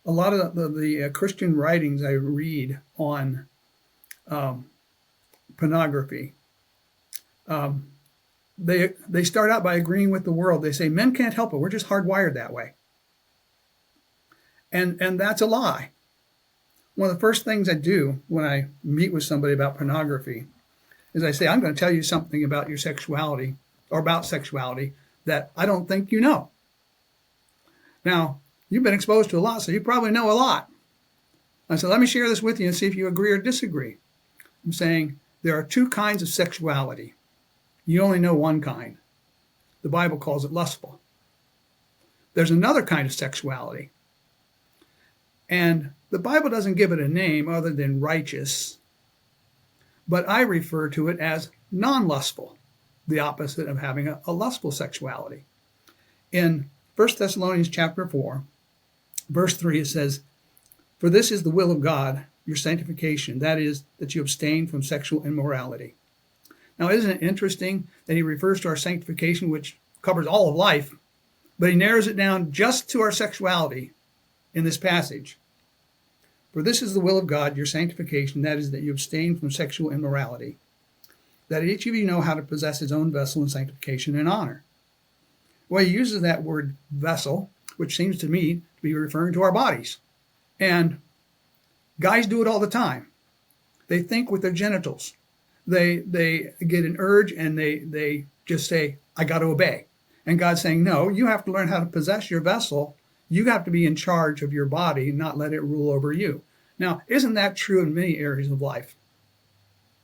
A lot of the Christian writings I read on pornography, they start out by agreeing with the world. They say men can't help it. We're just hardwired that way, and that's a lie. One of the first things I do when I meet with somebody about pornography is I say, I'm going to tell you something about your sexuality or about sexuality that I don't think you know. Now, you've been exposed to a lot, so you probably know a lot. I said, let me share this with you and see if you agree or disagree. I'm saying there are two kinds of sexuality. You only know one kind. The Bible calls it lustful. There's another kind of sexuality. And the Bible doesn't give it a name other than righteous, but I refer to it as non-lustful, the opposite of having a lustful sexuality. In 1 Thessalonians chapter 4, verse 3, it says, "For this is the will of God, your sanctification, that is, that you abstain from sexual immorality." Now, isn't it interesting that he refers to our sanctification, which covers all of life, but he narrows it down just to our sexuality in this passage? "For this is the will of God, your sanctification, that is, that you abstain from sexual immorality, that each of you know how to possess his own vessel in sanctification and honor." Well, he uses that word vessel, which seems to me to be referring to our bodies. And guys do it all the time. They think with their genitals. They get an urge and they just say, I got to obey. And God's saying, no, you have to learn how to possess your vessel. You have to be in charge of your body and not let it rule over you. Now, isn't that true in many areas of life?